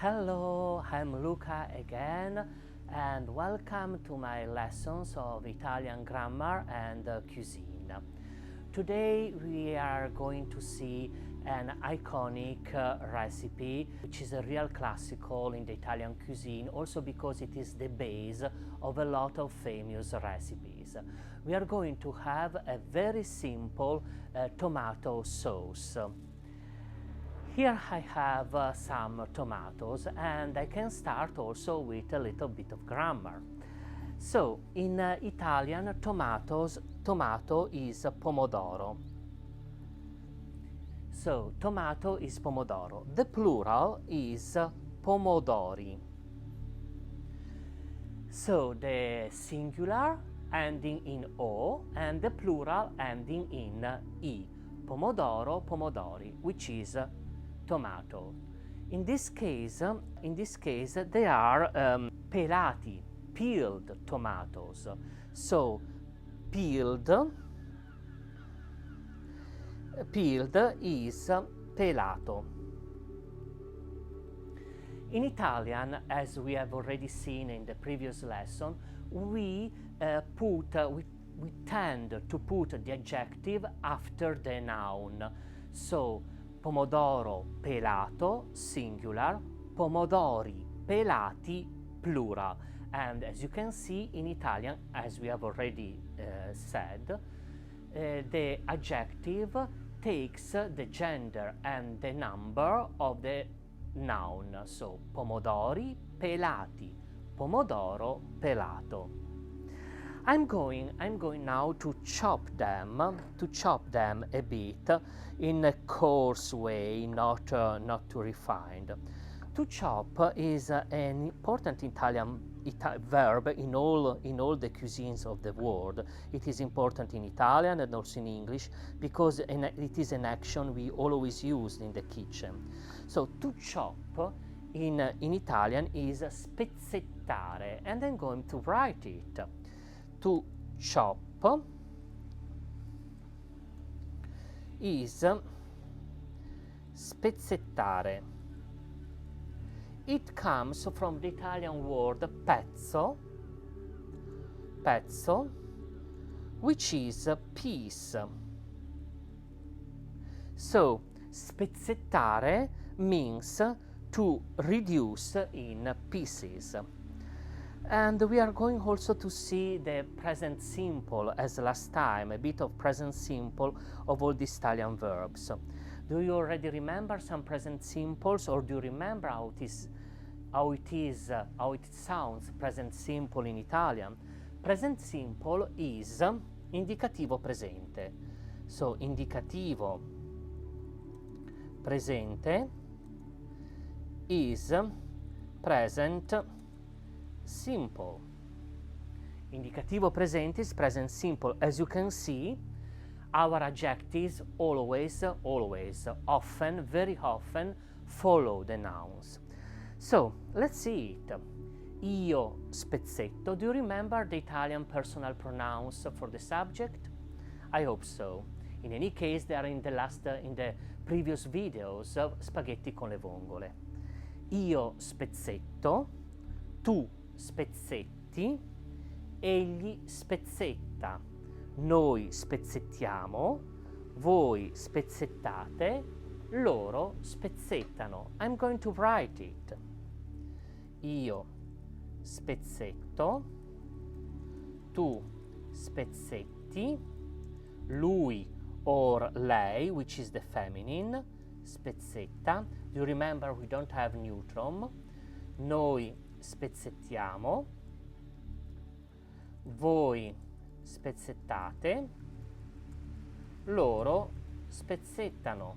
Hello, I'm Luca again and welcome to my lessons of Italian grammar and cuisine. Today we are going to see an iconic recipe which is a real classical in the Italian cuisine, also because it is the base of a lot of famous recipes. We are going to have a very simple tomato sauce. Here I have some tomatoes, and I can start also with a little bit of grammar. So in Italian, tomato is pomodoro. So tomato is pomodoro. The plural is pomodori. So the singular ending in O and the plural ending in I. Pomodoro, pomodori, which is tomato. In this case they are pelati, peeled tomatoes. So peeled is pelato. In Italian, as we have already seen in the previous lesson, we tend to put the adjective after the noun. So pomodoro pelato, singular, pomodori pelati, plural. And as you can see in Italian, as we have already said, the adjective takes the gender and the number of the noun. So pomodori pelati, pomodoro pelato. I'm going now to chop them a bit in a coarse way, not too refined. To chop is an important Italian verb in all the cuisines of the world. It is important in Italian and also in English because it is an action we always use in the kitchen. So to chop in Italian is spezzettare, and I'm going to write it. To chop is spezzettare. It comes from the Italian word pezzo, which is piece. So spezzettare means to reduce in pieces. And we are going also to see the present simple as last time, a bit of present simple of all these Italian verbs. Do you already remember some present simples, or do you remember how it sounds present simple in Italian? Present simple is indicativo presente. So indicativo presente is present simple. Indicativo presente is present simple. As you can see, our adjectives always, often, very often follow the nouns. So let's see it. Io spezzetto. Do you remember the Italian personal pronouns for the subject? I hope so. In any case, they are in the previous videos of spaghetti con le vongole. Io spezzetto, tu spezzetti, egli spezzetta, noi spezzettiamo, voi spezzettate, loro spezzettano. I'm going to write it. Io spezzetto, tu spezzetti, lui or lei, which is the feminine, spezzetta. Do you remember we don't have neutron? Noi spezzettiamo, voi spezzettate, loro spezzettano.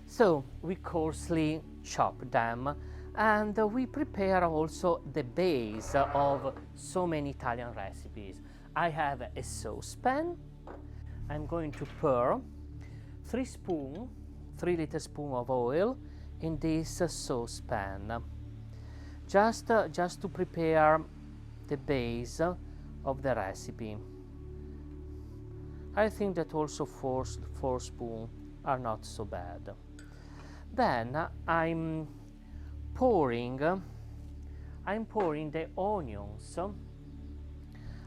So we coarsely chop them, and we prepare also the base of so many Italian recipes. I have a saucepan. I'm going to pour 3 little spoon of oil in this saucepan, just to prepare the base of the recipe. I think that also four spoons are not so bad. Then I'm pouring the onions.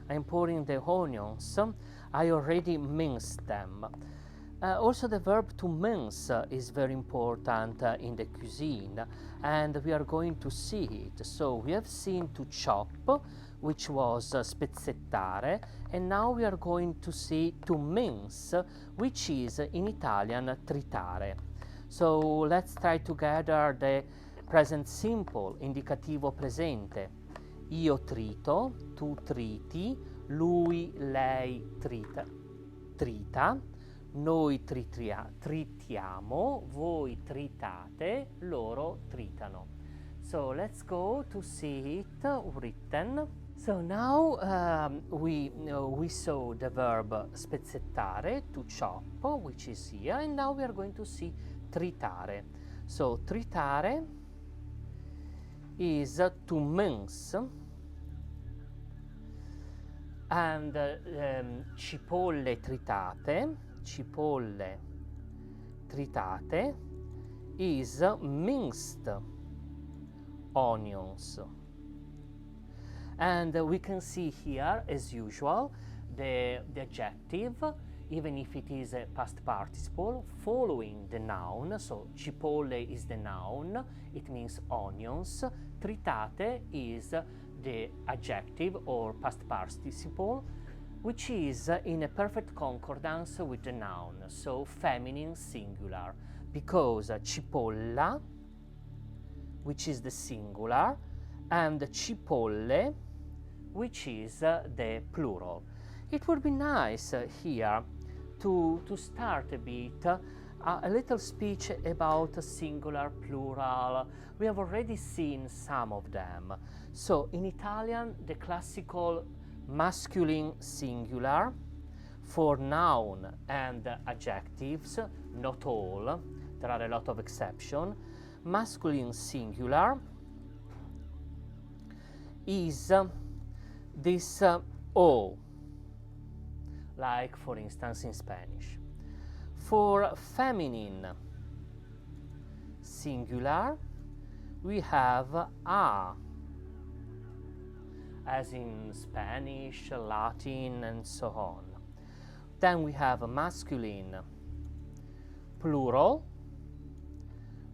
I'm pouring the onions. I already minced them. Also, the verb to mince is very important in the cuisine, and we are going to see it. So we have seen to chop, which was spezzettare, and now we are going to see to mince, which is in Italian tritare. So let's try together the present simple, indicativo presente. Io trito, tu triti, lui, lei trita, noi tritiamo, voi tritate, loro tritano. So let's go to see it written. So now we saw the verb spezzettare, to chop, which is here, and now we are going to see tritare. So tritare is to mince, and cipolle tritate is minced onions. And we can see here, as usual, the adjective, even if it is a past participle, following the noun. So cipolle is the noun, it means onions. Tritate is the adjective or past participle, which is in a perfect concordance with the noun, so feminine singular, because cipolla, which is the singular, and cipolle, which is the plural. It would be nice here to start a bit a little speech about singular, plural. We have already seen some of them. So in Italian, the classical masculin singular for noun and adjectives, not all, there are a lot of exceptions. Masculine singular is this o, like for instance in Spanish. For feminine singular, we have a, as in Spanish, Latin, and so on. Then we have a masculine plural,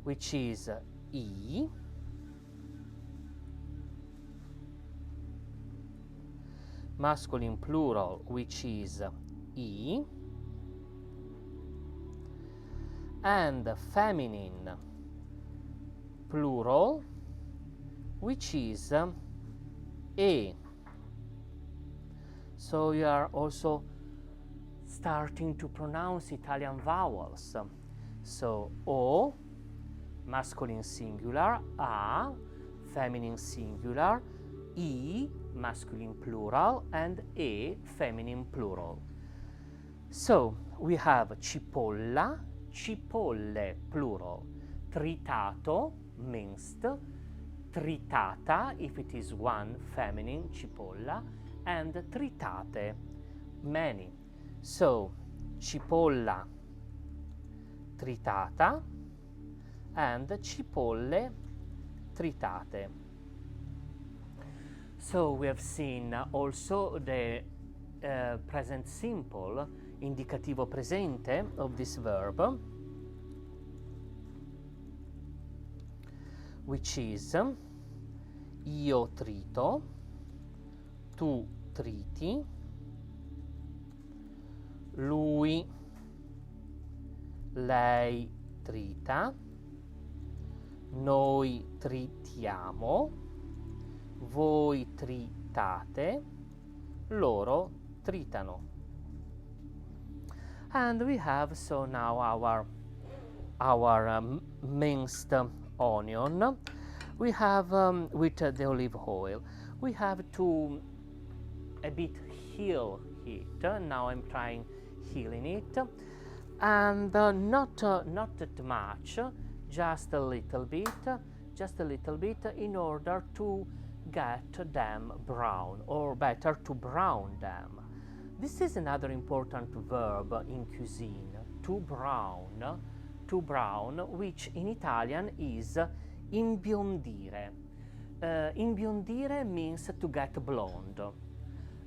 which is I. Masculine plural, which is I. And feminine plural, which is e. So you are also starting to pronounce Italian vowels. So o, masculine singular, a, feminine singular, I, masculine plural, and e, feminine plural. So we have cipolla, cipolle plural, tritato, minced, tritata if it is one, feminine, cipolla, and tritate, many. So cipolla tritata and cipolle tritate. So we have seen also the present simple, indicativo presente of this verb, which is io trito, tu triti, lui, lei trita, noi tritiamo, voi tritate, loro tritano. And we have so now our minced onion. We have with the olive oil. We have to a bit heal it. Now I'm trying healing it, and not that much, just a little bit, in order to get them brown, or better, to brown them. This is another important verb in cuisine, to brown, to brown, which in Italian is imbiondire. Imbiondire means to get blonde.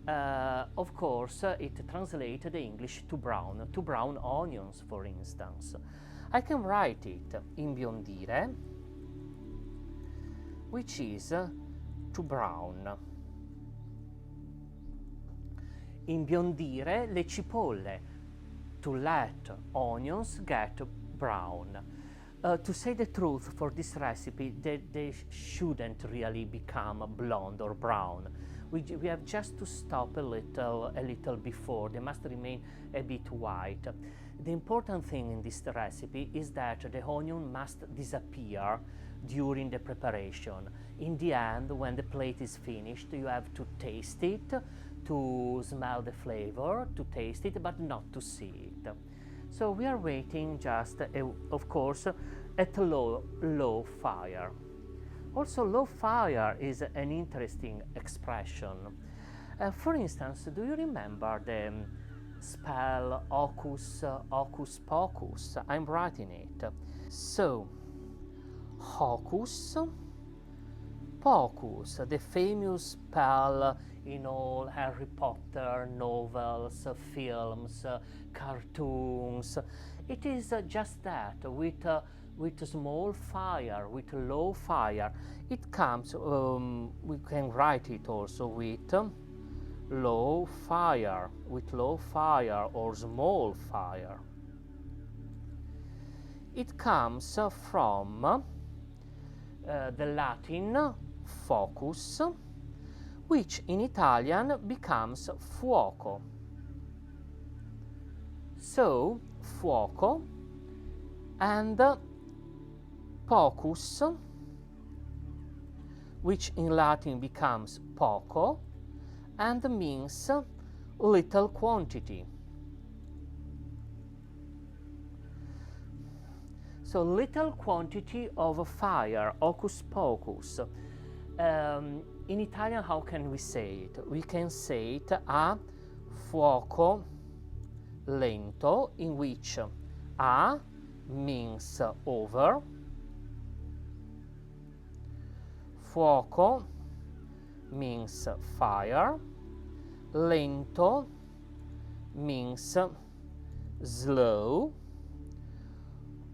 Of course, it translated English to brown onions, for instance. I can write it imbiondire, which is to brown. Imbiondire le cipolle, to let onions get brown. To say the truth, for this recipe, they shouldn't really become blonde or brown. We have just to stop a little before. They must remain a bit white. The important thing in this recipe is that the onion must disappear during the preparation. In the end, when the plate is finished, you have to taste it, to smell the flavor, to taste it, but not to see it. So we are waiting just, of course, at low fire. Also, low fire is an interesting expression. For instance, do you remember the spell hocus pocus? I'm writing it. So, hocus pocus, the famous spell in all Harry Potter novels, films, cartoons. It is just that, with small fire, with low fire. It comes, we can write it also with low fire or small fire. It comes from the Latin focus, which in Italian becomes fuoco. So, fuoco and pocus, which in Latin becomes poco, and means little quantity. So little quantity of fire, hocus pocus. In Italian, how can we say it? We can say it a fuoco lento, in which a means over, fuoco means fire, lento means slow,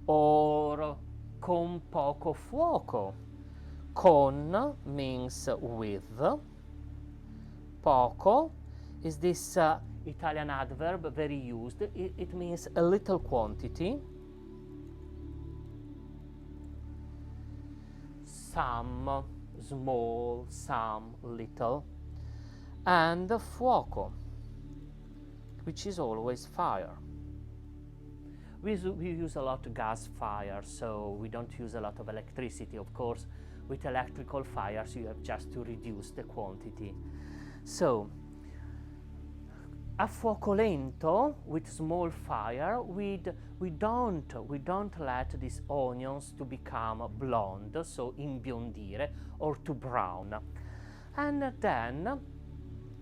or con poco fuoco. Con means with, poco is this Italian adverb very used. It means a little quantity, some, small, some, little, and fuoco, which is always fire. We use a lot of gas fire, so we don't use a lot of electricity. Of course, with electrical fires, you have just to reduce the quantity. So, a fuoco lento, with small fire, we don't let these onions to become blonde, so imbiondire, or to brown. And then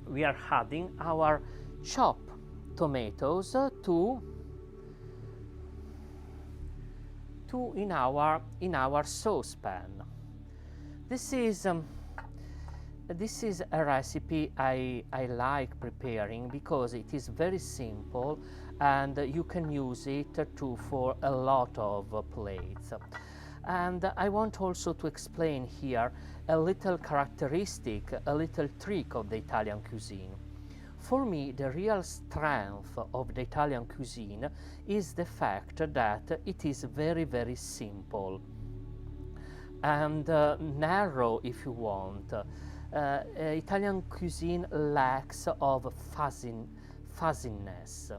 we are adding our chopped tomatoes in our saucepan. This is a recipe I like preparing because it is very simple and you can use it for a lot of plates. And I want also to explain here a little characteristic, a little trick of the Italian cuisine. For me, the real strength of the Italian cuisine is the fact that it is very, very simple and narrow, if you want. Italian cuisine lacks of fuzziness.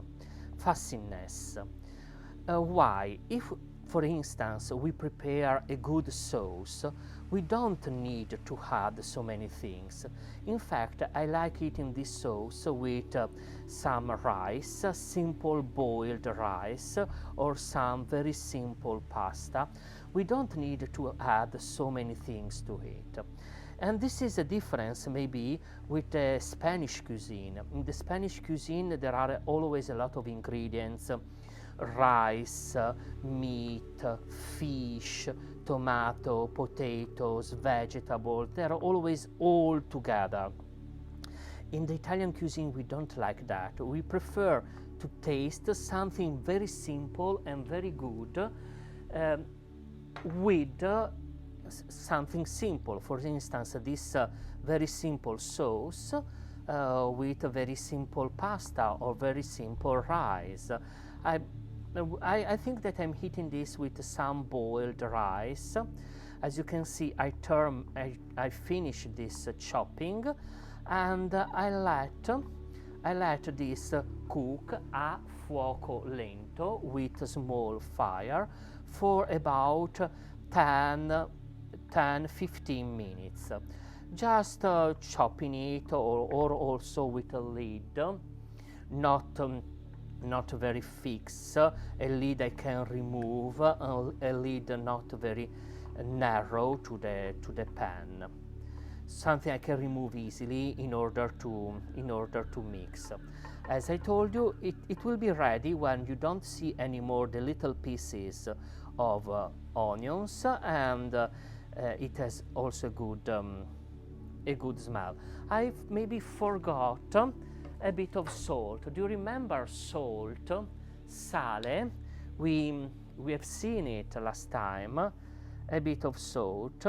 Why? If, for instance, we prepare a good sauce, we don't need to add so many things. In fact, I like eating this sauce with some rice, simple boiled rice, or some very simple pasta. We don't need to add so many things to it. And this is a difference maybe with the Spanish cuisine. In the Spanish cuisine, there are always a lot of ingredients. rice, meat, fish, tomato, potatoes, vegetables, they're always all together. In the Italian cuisine, we don't like that. We prefer to taste something very simple and very good with something simple. For instance, this very simple sauce with a very simple pasta or very simple rice. I think that I'm eating this with some boiled rice. As you can see, I finish this chopping, and I let this cook a fuoco lento with a small fire for about 10-15 minutes. Just chopping it, or also with a lid, not very fixed, a lid I can remove, a lid not very narrow to the pan. Something I can remove easily in order to mix. As I told you, it will be ready when you don't see anymore the little pieces of onions, and it has also a good smell. I've maybe forgot a bit of salt. Do you remember salt? Sale. We have seen it last time. A bit of salt,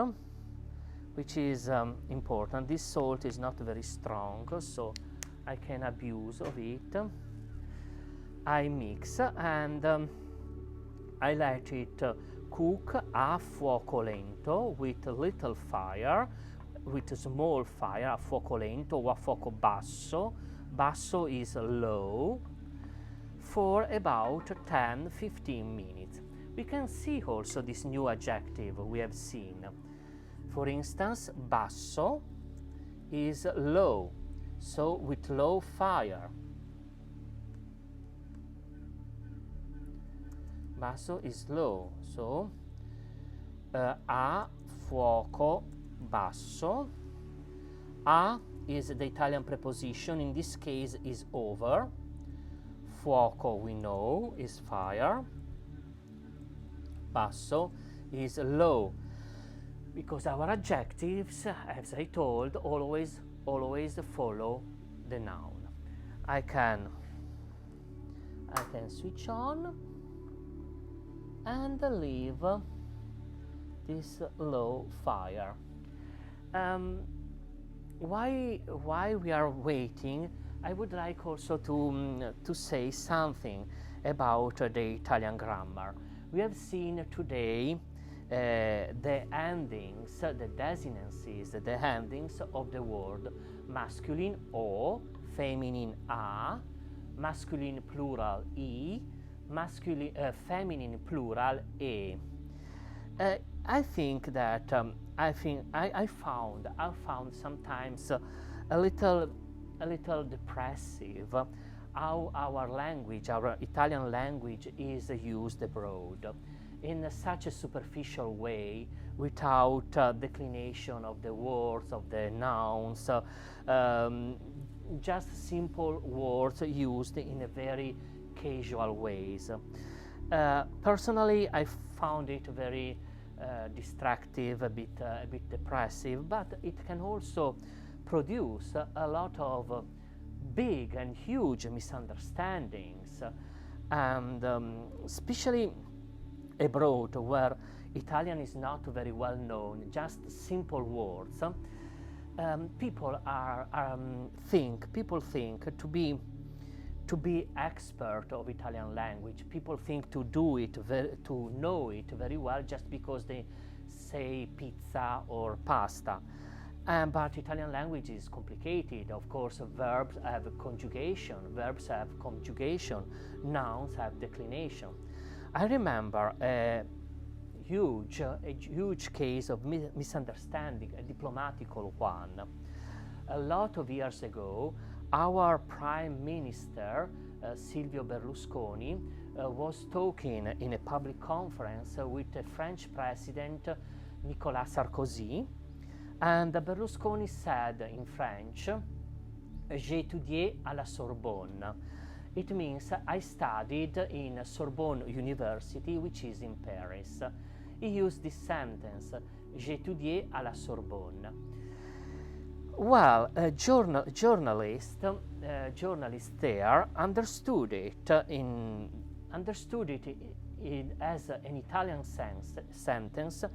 which is important. This salt is not very strong, so I can abuse of it. I mix, and I let it cook a fuoco lento with a little fire, with a small fire, a fuoco lento or a fuoco basso. Basso is low, for about 10-15 minutes. We can see also this new adjective we have seen. For instance, basso is low, so with low fire. Basso is low, so a fuoco basso. A is the Italian preposition, in this case is over. Fuoco, we know, is fire. Basso is low, because our adjectives, as I told, always follow the noun. I can switch on and leave this low fire. While we are waiting, I would like also to say something about the Italian grammar. We have seen today the endings, the desinences, the endings of the word masculine o, feminine a, masculine plural I, feminine plural e. I think that I found sometimes a little depressive how our language, our Italian language, is used abroad in such a superficial way, without declination of the words, of the nouns, just simple words used in a very casual ways. Personally, I found it very distractive, a bit depressive, but it can also produce a lot of big and huge misunderstandings, and especially abroad, where Italian is not very well known, just simple words. People think to be expert of Italian language. People think to know it very well just because they say pizza or pasta. But Italian language is complicated. Of course, verbs have conjugation, nouns have declination. I remember a huge case of misunderstanding, a diplomatical one. A lot of years ago, our Prime Minister, Silvio Berlusconi, was talking in a public conference with the French President, Nicolas Sarkozy, and Berlusconi said in French, "J'ai étudié à la Sorbonne." It means I studied in Sorbonne University, which is in Paris. He used this sentence, j'ai étudié à la Sorbonne. Well, journalist there understood it as an Italian sentence.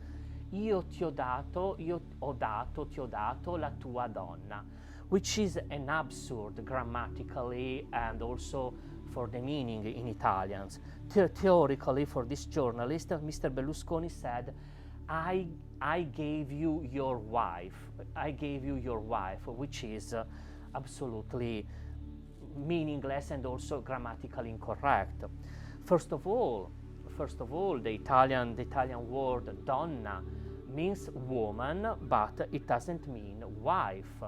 Io ti ho dato, ti ho dato la tua donna, which is an absurd grammatically and also for the meaning in Italian. Theoretically, for this journalist, Mr. Berlusconi said, I gave you your wife. I gave you your wife, which is absolutely meaningless and also grammatically incorrect. First of all, the Italian word donna means woman, but it doesn't mean wife.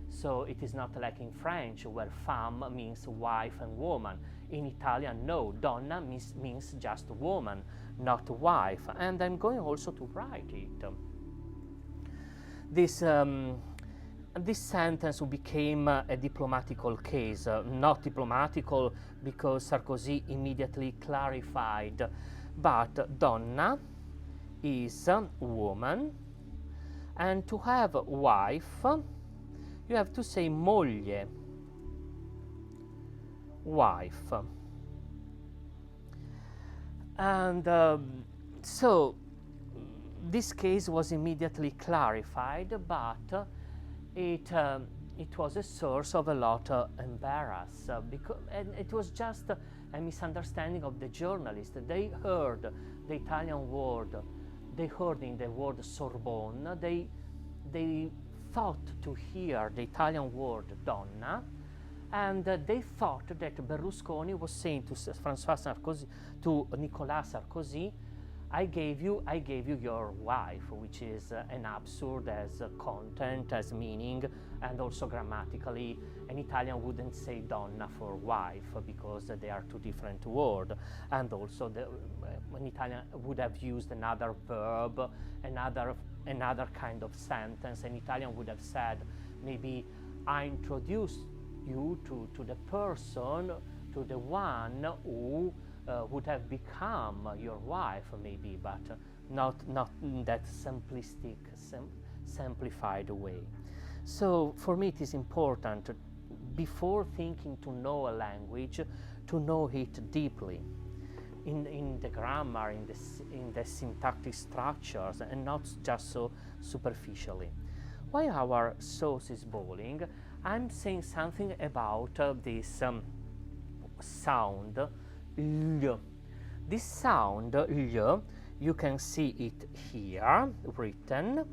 So it is not like in French, where femme means wife and woman. In Italian, no, donna means just woman, not wife. And I'm going also to write it. This sentence became a diplomatical case, not diplomatical because Sarkozy immediately clarified, but donna is woman, and to have wife, you have to say moglie, wife. And so this case was immediately clarified, but it was a source of a lot of embarrass, and it was just a misunderstanding of the journalist. They heard the Italian word, they heard in the word Sorbonne, they thought to hear the Italian word donna, and they thought that Berlusconi was saying to François Sarkozy, to Nicolas Sarkozy, I gave you your wife, which is an absurd as content, as meaning, and also grammatically. An Italian wouldn't say donna for wife because they are two different words, and also an Italian would have used another verb, another kind of sentence. An Italian would have said, maybe I introduced you to the person, to the one who would have become your wife, maybe, but not in that simplistic, simplified way. So for me it is important, before thinking to know a language, to know it deeply, in the grammar, in the syntactic structures, and not just so superficially. While our sauce is boiling, I'm saying something about this sound L. This sound L, you can see it here written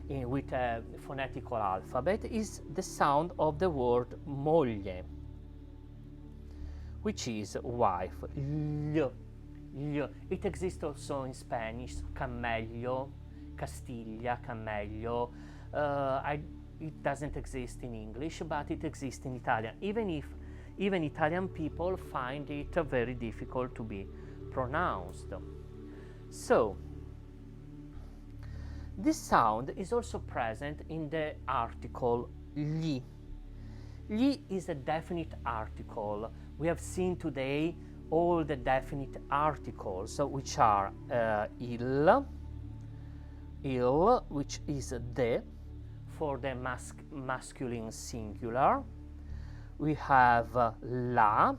with a phonetical alphabet, is the sound of the word moglie, which is wife. L. L. It exists also in Spanish, camello, Castiglia, camello. It doesn't exist in English, but it exists in Italian, even Italian people find it very difficult to be pronounced. So, this sound is also present in the article li. Li is a definite article. We have seen today all the definite articles, which are il, which is the, for the masculine singular. We have la,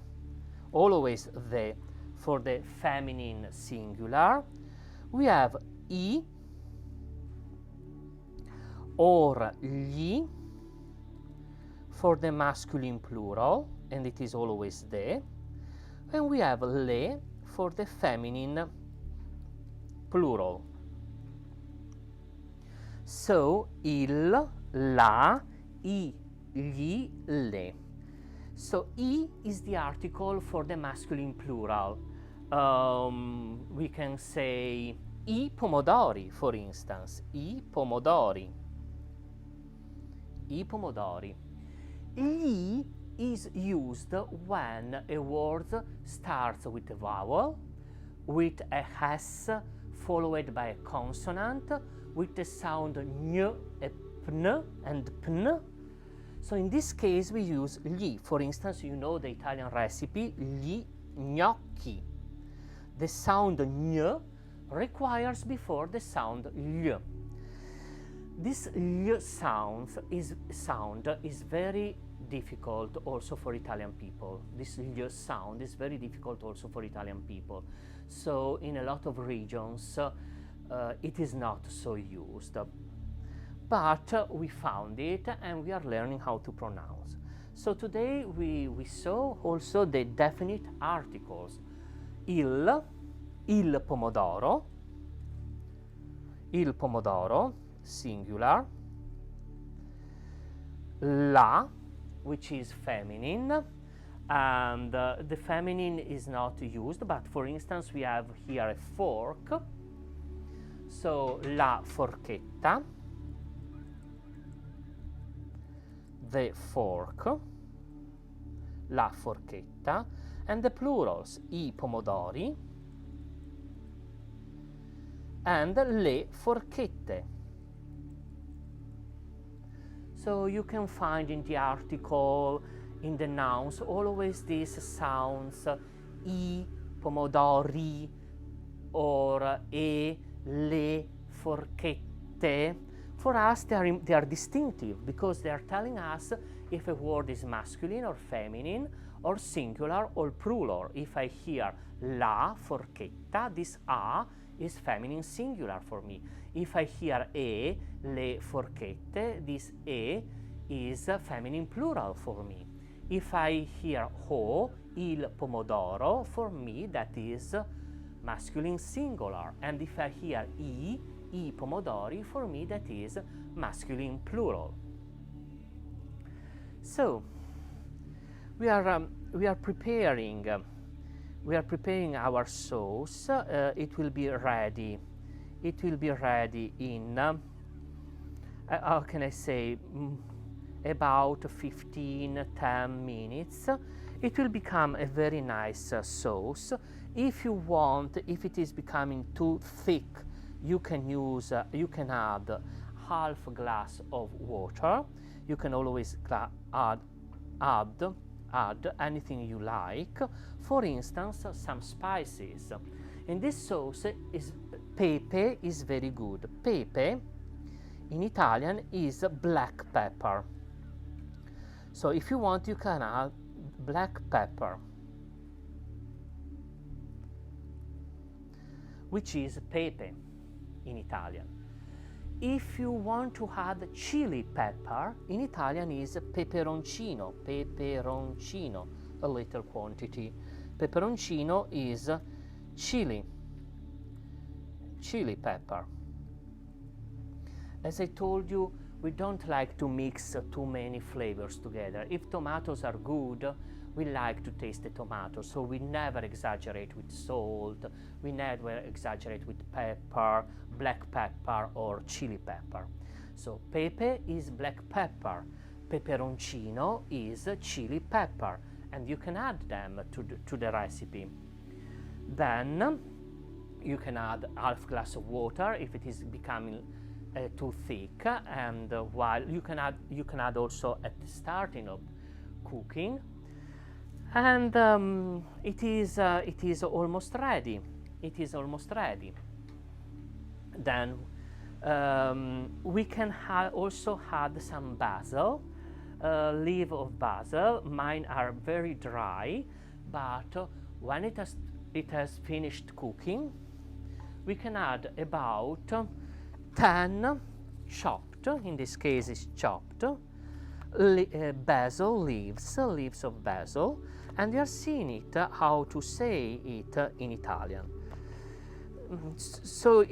always the, for the feminine singular. We have I or gli for the masculine plural, and it is always the. And we have le for the feminine plural. So il, la, I, gli, le. So I is the article for the masculine plural. We can say I pomodori, for instance. I pomodori. I pomodori. Gli is used when a word starts with a vowel, with a s followed by a consonant, with the sound n, a pn and pn. So in this case we use gli. For instance, you know the Italian recipe, gli gnocchi. The sound gn requires before the sound l. This l sound is very difficult also for Italian people. This l sound is very difficult also for Italian people. So in a lot of regions it is not so used. But we found it and we are learning how to pronounce. So today we saw also the definite articles. Il pomodoro, singular, la, which is feminine, and the feminine is not used, but for instance we have here a fork, so la forchetta, the fork, la forchetta, and the plurals, I pomodori and le forchette. So you can find in the article, in the nouns, always these sounds, I pomodori or e, le forchette. For us they are distinctive because they are telling us if a word is masculine or feminine or singular or plural. If I hear la forchetta, this a is feminine singular for me. If I hear e, le forchette, this e is feminine plural for me. If I hear ho, il pomodoro, for me that is masculine singular. And if I hear I pomodori, for me that is masculine plural. So we are preparing our sauce. It will be ready. It will be ready in how can I say, about 10 minutes. It will become a very nice sauce. If you want, if it is becoming too thick, you can add half glass of water. You can always add anything you like. For instance, some spices. In this sauce pepe is very good. Pepe in Italian is black pepper. So if you want, you can add black pepper, which is pepe in Italian. If you want to add chili pepper, in Italian is peperoncino, a little quantity. Peperoncino is chili pepper. As I told you, we don't like to mix too many flavors together. If tomatoes are good, we like to taste the tomato, so we never exaggerate with salt, we never exaggerate with pepper, black pepper or chili pepper. So pepe is black pepper, peperoncino is chili pepper, and you can add them to the recipe. Then you can add half glass of water if it is becoming too thick, and while you can add also at the starting of cooking. And it is almost ready. It is almost ready. Then we can also add some basil, leaf of basil. Mine are very dry, but when it has finished cooking, we can add about 10 chopped. In this case, is chopped basil leaves of basil. And you are seeing it how to say it in Italian. So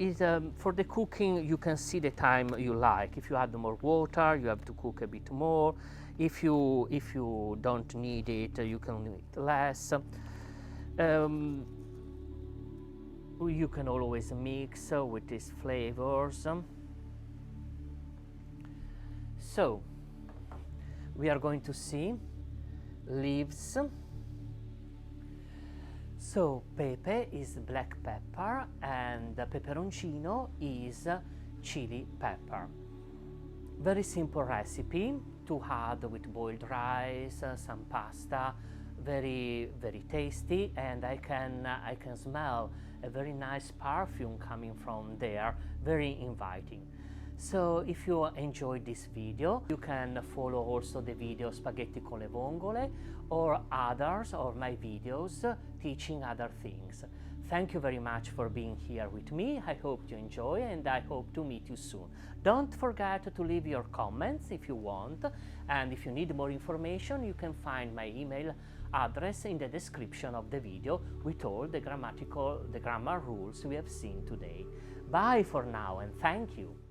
for the cooking, you can see the time you like. If you add more water, you have to cook a bit more. If you don't need it, you can need it less. You can always mix with these flavors. So we are going to see leaves. So pepe is black pepper and peperoncino is chili pepper. Very simple recipe. to add with boiled rice, some pasta, very tasty, and I can smell a very nice perfume coming from there, very inviting. So if you enjoyed this video, you can follow also the video Spaghetti con le vongole or others or my videos teaching other things. Thank you very much for being here with me. I hope you enjoy and I hope to meet you soon. Don't forget to leave your comments if you want, and if you need more information you can find my email address in the description of the video with all the grammar rules we have seen today. Bye for now and thank you.